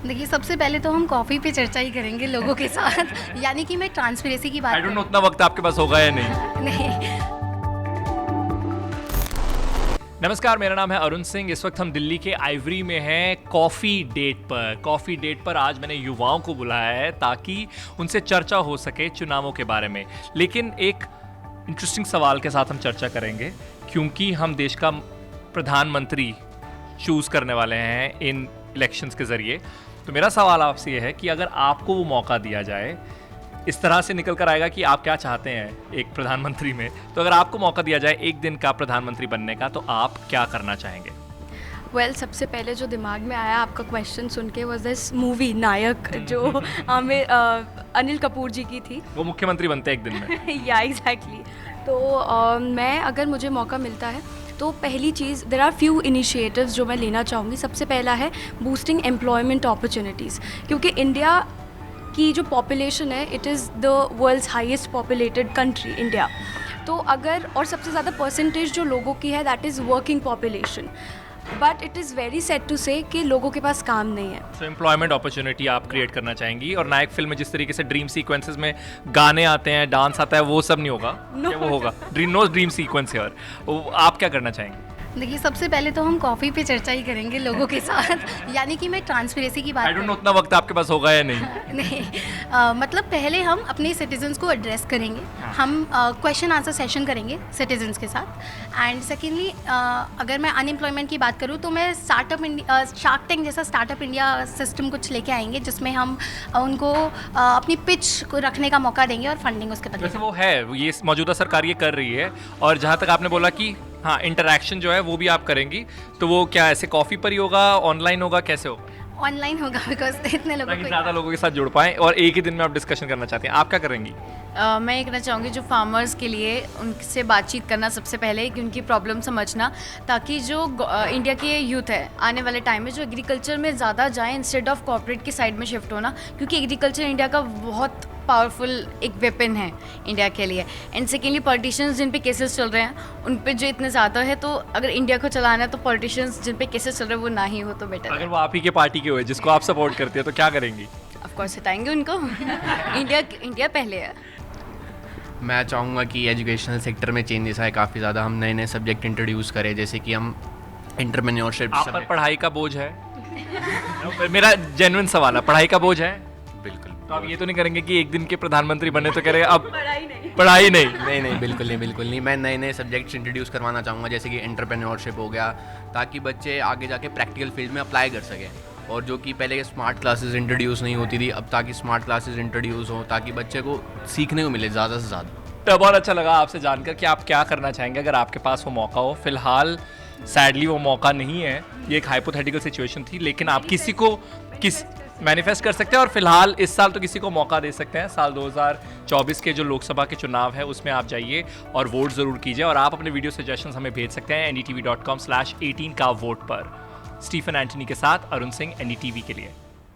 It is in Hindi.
देखिए, सबसे पहले तो हम कॉफ़ी पे चर्चा ही करेंगे लोगों के साथ यानी कि मैं ट्रांसपेरेंसी की बात आई डोंट नो उतना वक्त आपके पास होगा या नहीं। नहीं। नमस्कार, मेरा नाम है अरुण सिंह। इस वक्त हम दिल्ली के आइवरी में हैं कॉफ़ी डेट पर। कॉफ़ी डेट पर आज मैंने युवाओं को बुलाया है ताकि उनसे चर्चा हो सके चुनावों के बारे में। लेकिन एक इंटरेस्टिंग सवाल के साथ हम चर्चा करेंगे, क्योंकि हम देश का प्रधानमंत्री चूज़ करने वाले हैं इन इलेक्शंस के ज़रिए। तो मेरा सवाल आपसे ये है कि अगर आपको वो मौका दिया जाए, इस तरह से निकल कर आएगा कि आप क्या चाहते हैं एक प्रधानमंत्री में, तो अगर आपको मौका दिया जाए एक दिन का प्रधानमंत्री बनने का, तो आप क्या करना चाहेंगे? सबसे पहले जो दिमाग में आया आपका क्वेश्चन सुन के वाज दिस मूवी नायक, जो अनिल कपूर जी की थी। वो मुख्यमंत्री बनते हैं एक दिन में। या एग्जैक्टली। तो मैं अगर मुझे मौका मिलता है तो पहली चीज़, देयर आर फ्यू इनिशिएटिव्स जो मैं लेना चाहूँगी। सबसे पहला है बूस्टिंग एम्प्लॉयमेंट अपॉर्चुनिटीज़, क्योंकि इंडिया की जो पॉपुलेशन है, it is the world's highest populated country India. तो अगर, और सबसे ज़्यादा परसेंटेज जो लोगों की है that is working population, but it is very sad to say कि लोगों के पास काम नहीं है। तो एम्प्लॉयमेंट अपॉर्चुनिटी आप क्रिएट करना चाहेंगी। और नायक फिल्म में जिस तरीके से ड्रीम सीक्वेंसेस में गाने आते हैं, डांस आता है, वो सब नहीं होगा? क्या वो होगा? No dream sequence here. आप क्या करना चाहेंगे? देखिए, सबसे पहले तो हम कॉफ़ी पे चर्चा ही करेंगे लोगों के साथ यानी कि मैं ट्रांसपेरेंसी की बात आई डोंट नो उतना वक्त आपके पास होगा या नहीं। नहीं। मतलब पहले हम अपने सिटीजन्स को एड्रेस करेंगे। हम क्वेश्चन आंसर सेशन करेंगे सिटीजन्स के साथ। एंड सेकेंडली, अगर मैं अनएम्प्लॉयमेंट की बात करूँ तो मैं शार्क टैंक जैसा स्टार्टअप इंडिया सिस्टम कुछ लेके आएंगे, जिसमें हम उनको अपनी पिच को रखने का मौका देंगे और फंडिंग उसके बदले। वैसे वो है, ये मौजूदा सरकार ये कर रही है। और जहाँ तक आपने बोला कि हाँ, इंटरैक्शन जो है वो भी आप करेंगी, तो वो क्या ऐसे कॉफ़ी पर ही होगा, ऑनलाइन होगा, कैसे होगा? ऑनलाइन होगा, बिकॉज इतने लोगों को ज़्यादा लोगों के साथ जुड़ पाएँ और एक ही दिन में आप डिस्कशन करना चाहते हैं। आप क्या करेंगी? मैं ये कहना चाहूँगी, जो फार्मर्स के लिए उनसे बातचीत करना सबसे पहले, कि उनकी प्रॉब्लम समझना, ताकि जो इंडिया के यूथ है आने वाले टाइम में जो एग्रीकल्चर में ज़्यादा जाए इंस्टेड ऑफ कॉर्पोरेट की साइड में शिफ्ट होना, क्योंकि एग्रीकल्चर इंडिया का बहुत पावरफुल एक वेपन है इंडिया के लिए। एंड सेकेंडली, पॉलिटिशियंस जिन पे केसेस चल रहे हैं उन पे जो इतने ज़्यादा है, तो अगर इंडिया को चलाना है तो पॉलिटिशियंस जिन पे केसेस चल रहे हैं वो ना ही हो तो बेटर है। अगर वो आप ही के पार्टी के हुए जिसको आप सपोर्ट करते हैं, तो क्या करेंगी? ऑफ कोर्स हटाएंगे उनको। इंडिया पहले है। मैं चाहूँगा कि एजुकेशनल सेक्टर में चेंजेस आए काफ़ी ज़्यादा। हम नए नए सब्जेक्ट इंट्रोड्यूस करें, जैसे कि हम एंटरप्रेन्योरशिप। आप पर पढ़ाई का बोझ है? मेरा जेन्युइन सवाल है, पढ़ाई का बोझ है? बिल्कुल। तो आप ये तो नहीं करेंगे कि एक दिन के प्रधानमंत्री बने तो कह रहे अब पढ़ाई नहीं? नहीं, बिल्कुल नहीं। मैं नए नए सब्जेक्ट्स इंट्रोड्यूस करवाना चाहूँगा, जैसे कि एंटरप्रेन्योरशिप हो गया, ताकि बच्चे आगे जाके प्रैक्टिकल फील्ड में अप्लाई कर सकें। और जो कि पहले स्मार्ट क्लासेस इंट्रोड्यूस नहीं होती थी, अब ताकि स्मार्ट क्लासेस इंट्रोड्यूस हो, ताकि बच्चे को सीखने को मिले ज़्यादा से ज़्यादा। तो बहुत अच्छा लगा आपसे जानकर कि आप क्या करना चाहेंगे अगर आपके पास वो मौका हो। फिलहाल सैडली वो मौका नहीं है, ये एक हाइपोथेटिकल सिचुएशन थी, लेकिन आप किसी को मैनिफेस्ट कर सकते हैं और फिलहाल इस साल तो किसी को मौका दे सकते हैं। साल 2024 के जो लोकसभा के चुनाव है उसमें आप जाइए और वोट ज़रूर कीजिए। और आप अपने वीडियो सजेशंस हमें भेज सकते हैं NDTV.com/18 का वोट पर। स्टीफन एंटनी के साथ अरुण सिंह, NDTV के लिए।